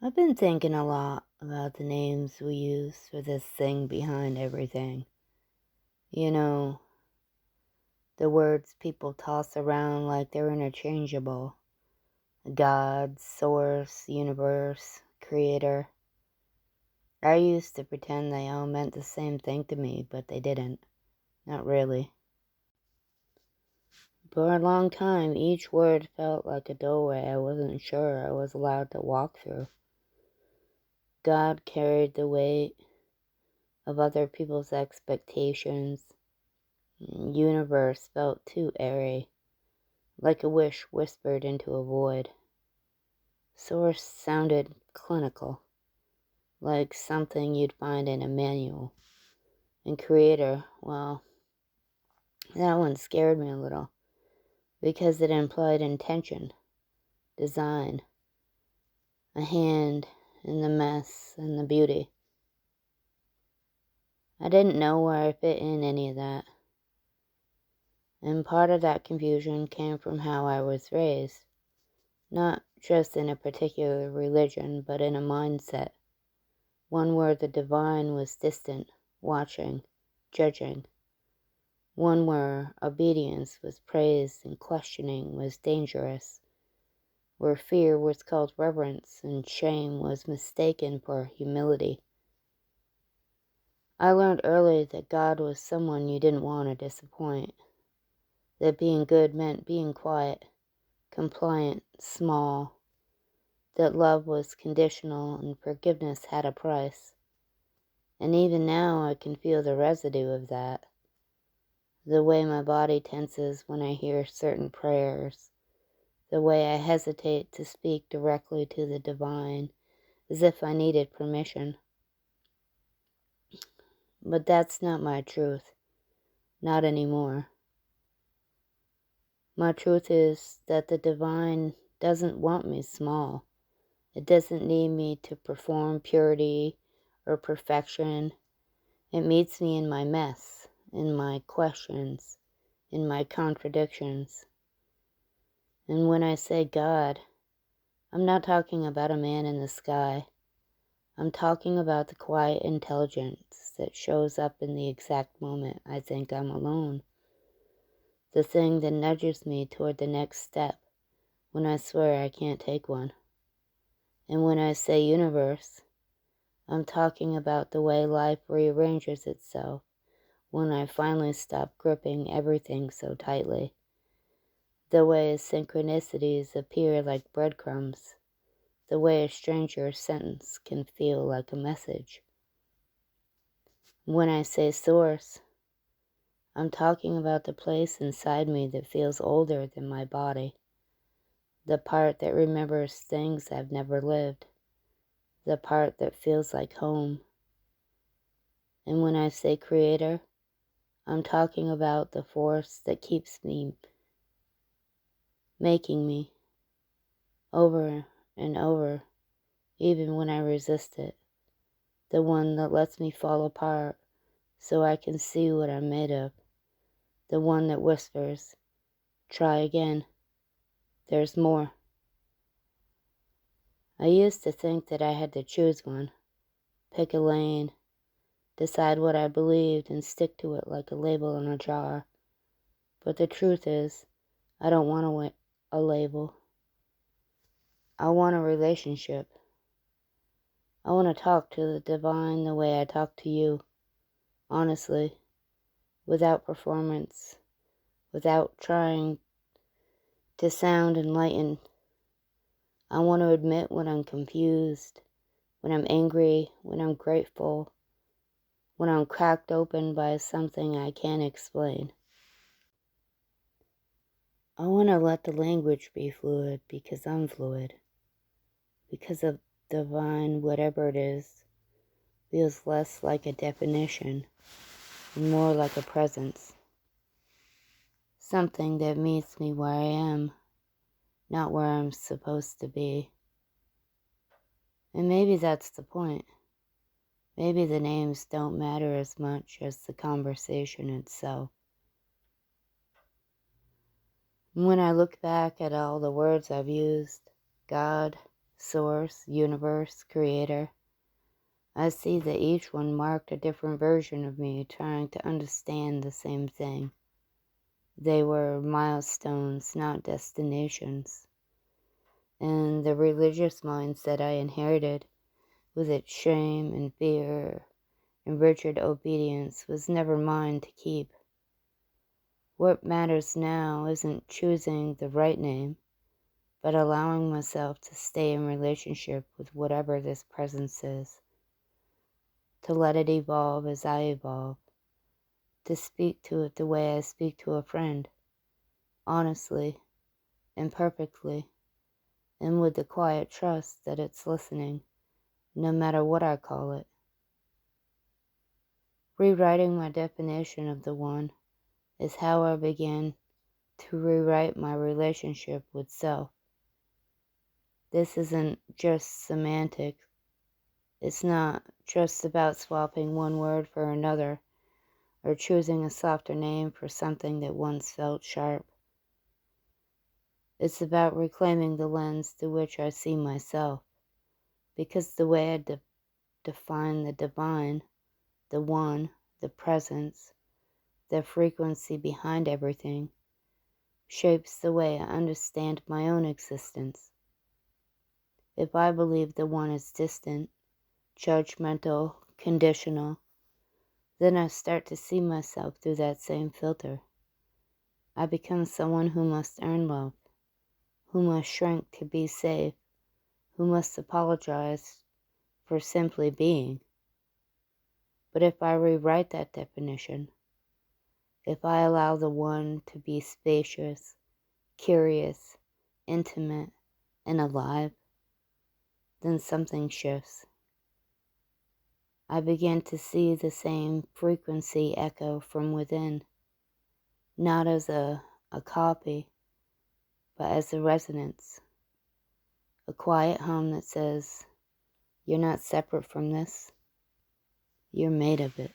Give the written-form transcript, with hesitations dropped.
I've been thinking a lot about the names we use for this thing behind everything. You know, the words people toss around like they're interchangeable. God, source, universe, creator. I used to pretend they all meant the same thing to me, but they didn't. Not really. For a long time, each word felt like a doorway I wasn't sure I was allowed to walk through. God carried the weight of other people's expectations. Universe felt too airy, like a wish whispered into a void. Source sounded clinical, like something you'd find in a manual. And creator, well, that one scared me a little, because it implied intention, design, a hand in the mess and the beauty. I didn't know where I fit in any of that. And part of that confusion came from how I was raised. Not just in a particular religion, but in a mindset. One where the divine was distant, watching, judging. One where obedience was praised and questioning was dangerous. Where fear was called reverence and shame was mistaken for humility. I learned early that God was someone you didn't want to disappoint. That being good meant being quiet, compliant, small. That love was conditional and forgiveness had a price. And even now I can feel the residue of that. The way my body tenses when I hear certain prayers. The way I hesitate to speak directly to the divine, as if I needed permission. But that's not my truth. Not anymore. My truth is that the divine doesn't want me small. It doesn't need me to perform purity or perfection. It meets me in my mess, in my questions, in my contradictions. And when I say God, I'm not talking about a man in the sky. I'm talking about the quiet intelligence that shows up in the exact moment I think I'm alone. The thing that nudges me toward the next step when I swear I can't take one. And when I say universe, I'm talking about the way life rearranges itself when I finally stop gripping everything so tightly. The way synchronicities appear like breadcrumbs. The way a stranger's sentence can feel like a message. When I say source, I'm talking about the place inside me that feels older than my body. The part that remembers things I've never lived. The part that feels like home. And when I say creator, I'm talking about the force that keeps me making me over and over, even when I resist it. The one that lets me fall apart so I can see what I'm made of. The one that whispers, try again. There's more. I used to think that I had to choose one, pick a lane, decide what I believed and stick to it like a label in a jar. But the truth is, I don't want a label. I want a relationship. I want to talk to the divine the way I talk to you, honestly, without performance, without trying to sound enlightened. I want to admit when I'm confused, when I'm angry, when I'm grateful, when I'm cracked open by something I can't explain. I want to let the language be fluid because I'm fluid. Because of divine, whatever it is, feels less like a definition and more like a presence. Something that meets me where I am, not where I'm supposed to be. And maybe that's the point. Maybe the names don't matter as much as the conversation itself. When I look back at all the words I've used, God, source, universe, creator. I see that each one marked a different version of me trying to understand the same thing. They were milestones, not destinations. And the religious mindset I inherited, with its shame and fear and rigid obedience, was never mine to keep. What matters now isn't choosing the right name, but allowing myself to stay in relationship with whatever this presence is, to let it evolve as I evolve, to speak to it the way I speak to a friend, honestly, imperfectly, and with the quiet trust that it's listening, no matter what I call it. Rewriting my definition of the One is how I began to rewrite my relationship with self. This isn't just semantic. It's not just about swapping one word for another or choosing a softer name for something that once felt sharp. It's about reclaiming the lens through which I see myself, because the way I define the divine, the One, the presence, the frequency behind everything, shapes the way I understand my own existence. If I believe the One is distant, judgmental, conditional, then I start to see myself through that same filter. I become someone who must earn love, who must shrink to be safe, who must apologize for simply being. But if I rewrite that definition, if I allow the One to be spacious, curious, intimate, and alive, then something shifts. I begin to see the same frequency echo from within, not as a copy, but as a resonance, a quiet hum that says, "You're not separate from this, you're made of it."